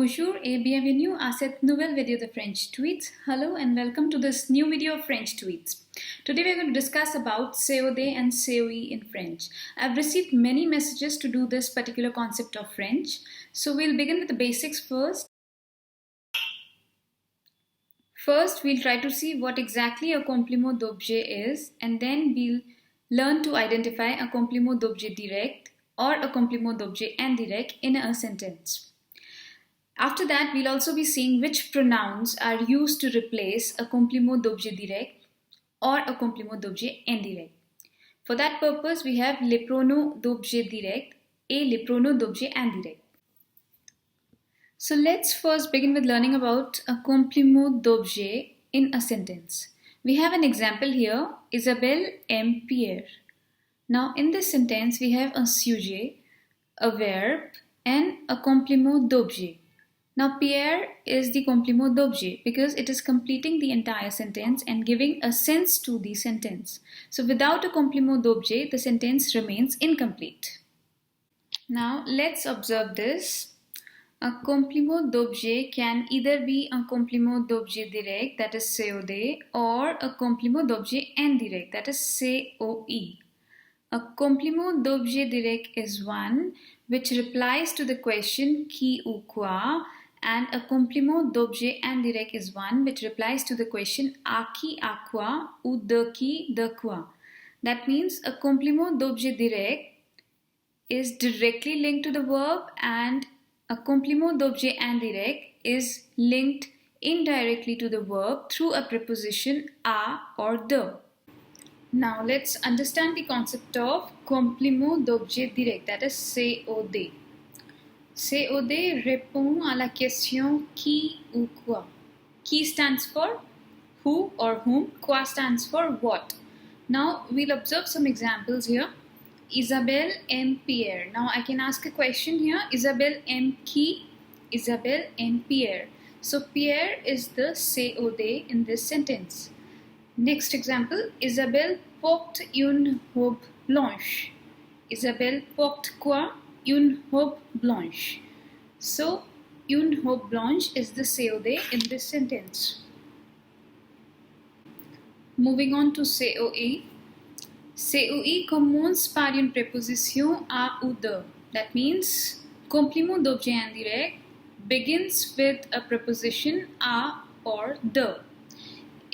Bonjour et bienvenue à cette nouvelle vidéo de French Tweets. Hello and welcome to this new video of French Tweets. Today we are going to discuss about COD and COI in French. I've received many messages to do this particular concept of French. So we'll begin with the basics first. First, we'll try to see what exactly a complément d'objet is, and then we'll learn to identify a complément d'objet direct or a complément d'objet indirect in a sentence. After that, we'll also be seeing which pronouns are used to replace a complément d'objet direct or a complément d'objet indirect. For that purpose, we have les pronoms d'objet direct et les pronoms d'objet indirect. So let's first begin with learning about a complément d'objet in a sentence. We have an example here, Isabelle aime Pierre. Now in this sentence, we have a sujet, a verb and a complément d'objet. Now Pierre is the complément d'objet because it is completing the entire sentence and giving a sense to the sentence. So without a complément d'objet, the sentence remains incomplete. Now let's observe this. A complément d'objet can either be a complément d'objet direct, that is COD, or a complément d'objet indirect, that is COI. A complément d'objet direct is one which replies to the question qui ou quoi, and a complément d'objet indirect is one which replies to the question à qui à quoi ou de qui de quoi. That means a complément d'objet direct is directly linked to the verb and a complément d'objet indirect is linked indirectly to the verb through a preposition à or de. Now let's understand the concept of complément d'objet direct, that is COD. COD répond à la question qui ou quoi. Qui stands for who or whom, quoi stands for what. Now we'll observe some examples here. Isabelle aime Pierre. Now I can ask a question here. Isabelle aime qui? Isabelle aime Pierre. So Pierre is the COD in this sentence. Next example. Isabelle porte une robe blanche. Isabelle porte quoi? Une robe blanche. So une robe blanche is the COD in this sentence. Moving on to COI. COI commence par une préposition à ou de. That means complément d'objet indirect begins with a preposition à or de.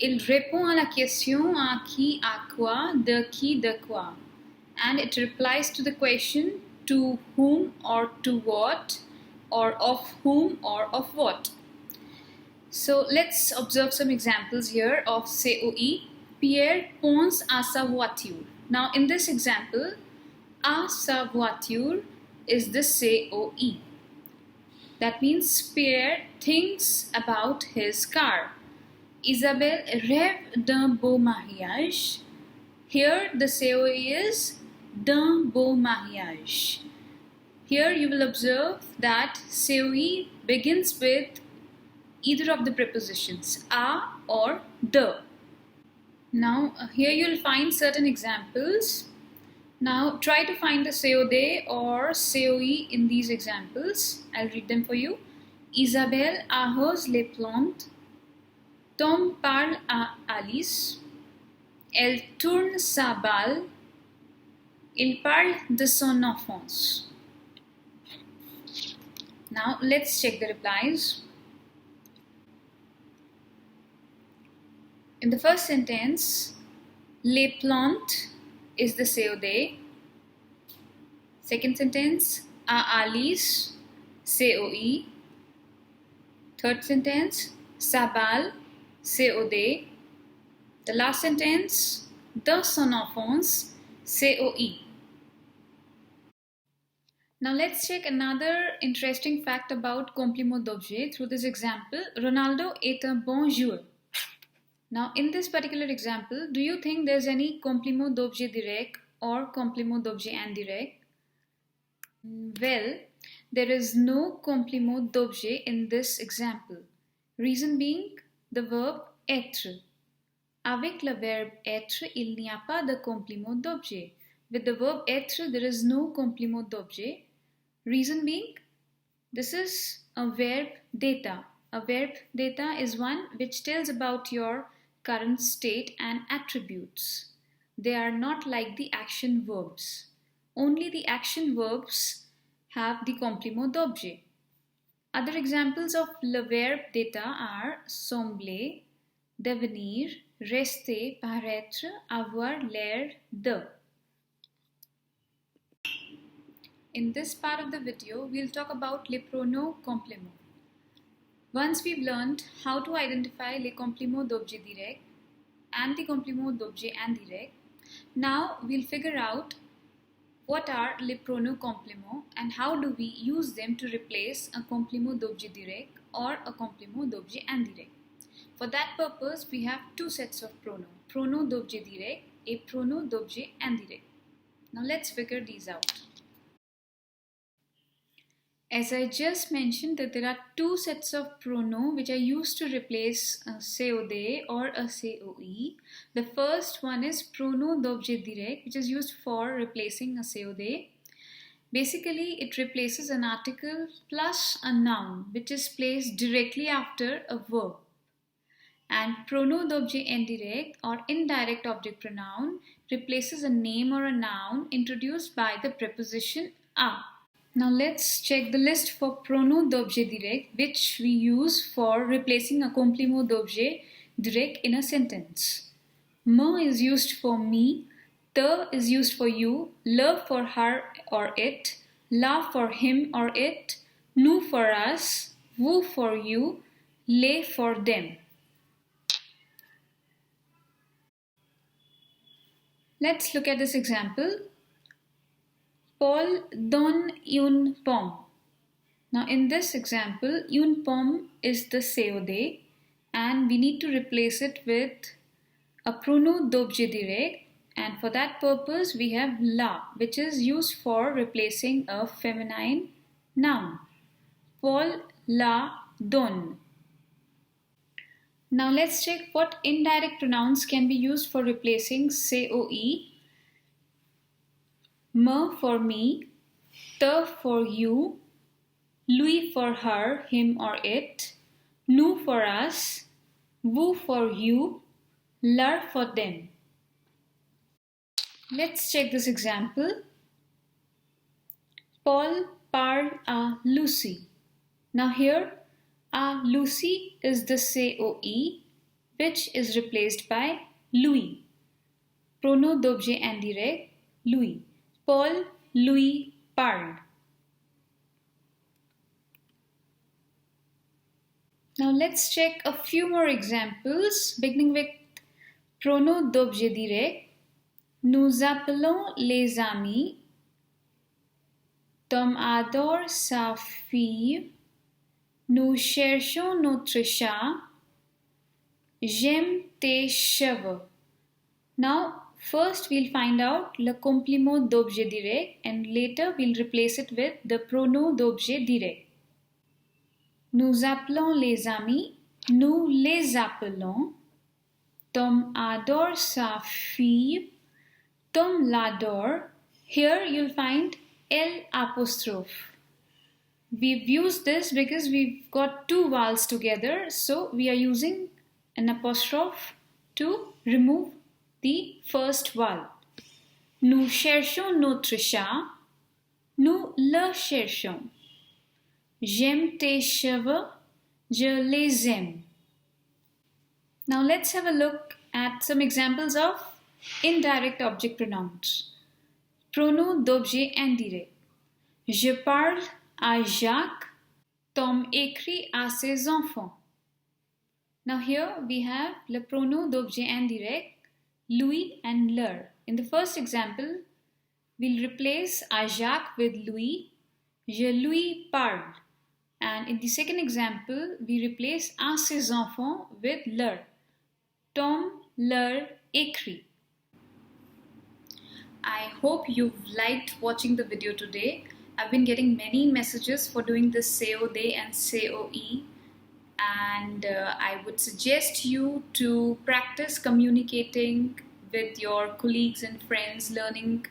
Il répond à la question à qui, à quoi, de qui, de quoi. And it replies to the question to whom or to what, or of whom or of what. So let's observe some examples here of COI. Pierre pense à sa voiture. Now in this example, à sa voiture is the COI. That means Pierre thinks about his car. Isabelle rêve d'un beau mariage. Here the COI is d'un beau mariage. Here you will observe that COI begins with either of the prepositions à or de. Now here you will find certain examples. Now try to find the COD or COI in these examples. I'll read them for you. Isabelle arrose les plantes. Tom parle à Alice. Elle tourne sa balle. Il parle de son enfance. Now let's check the replies. In the first sentence, les plantes is the COD. Second sentence, à Alice, COI. Third sentence, sa balle, COD. The last sentence, de son enfance, COI. Now let's check another interesting fact about complément d'objet through this example. Ronaldo est un bon joueur. Now in this particular example, do you think there's any complément d'objet direct or complément d'objet indirect? Well, there is no complément d'objet in this example. Reason being the verb être. Avec le verbe être, il n'y a pas de complément d'objet. With the verb être, there is no complément d'objet. Reason being, this is a verb data. A verb data is one which tells about your current state and attributes. They are not like the action verbs. Only the action verbs have the complément d'objet. Other examples of le verb data are sembler, devenir, rester, paraître, avoir l'air de. In this part of the video, we'll talk about les pronoms compléments. Once we've learned how to identify les compléments d'objet direct and the compléments d'objet indirect, now we'll figure out what are les pronoms compléments and how do we use them to replace a complément d'objet direct or a complément d'objet indirect. For that purpose, we have two sets of pronoms, pronom d'objet direct et pronom d'objet indirect. Now let's figure these out. As I just mentioned that there are two sets of pronoms which are used to replace a COD or a COI. The first one is pronom d'objet direct, which is used for replacing a COD. Basically, it replaces an article plus a noun which is placed directly after a verb. And pronom d'objet indirect or indirect object pronoun replaces a name or a noun introduced by the preposition a. Now let's check the list for pronom d'objet direct which we use for replacing a complément d'objet direct in a sentence. Me is used for me, te is used for you, le for her or it, la for him or it, nous for us, vous for you, les for them. Let's look at this example. Paul donne une pomme. Now in this example, une pomme is the COD and we need to replace it with a pronom d'objet direct, and for that purpose we have la, which is used for replacing a feminine noun. Paul la donne. Now let's check what indirect pronouns can be used for replacing COE. Me for me, te for you, lui for her, him or it, nous for us, vous for you, leur for them. Let's check this example. Paul parle à Lucie. Now here, à Lucie is the COE which is replaced by lui. Pronom d'objet indirect, lui. Paul lui parle. Now let's check a few more examples, beginning with pronom d'objet direct. Nous appelons les amis. Tom adore sa fille. Nous cherchons notre chat. J'aime tes cheveux. Now, first we'll find out le complément d'objet direct and later we'll replace it with the pronom d'objet direct. Nous appelons les amis. Nous les appelons. Tom adore sa fille. Tom l'adore. Here you'll find L apostrophe. We've used this because we've got two vowels together, so we are using an apostrophe to remove the first vowel. Nous cherchons notre chat. Nous le cherchons. J'aime tes cheveux. Je les aime. Now let's have a look at some examples of indirect object pronouns. Pronom d'objet indirect. Je parle à Jacques. Tom écrit à ses enfants. Now here we have le pronom d'objet indirect, lui and leur. In the first example, we'll replace à Jacques with lui. Je lui parle. And in the second example, we replace à ses enfants with leur. Tom leur écrit. I hope you've liked watching the video today. I've been getting many messages for doing this COD and COE, and I would suggest you to practice communicating with your colleagues and friends, learning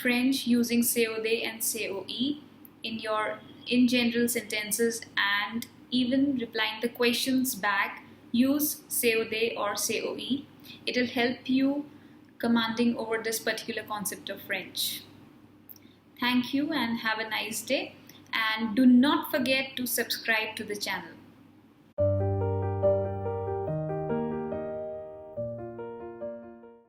French using COD and COE. in general sentences and even replying the questions back, use COD or COE. It'll help you commanding over this particular concept of French. Thank you and have a nice day. And do not forget to subscribe to the channel.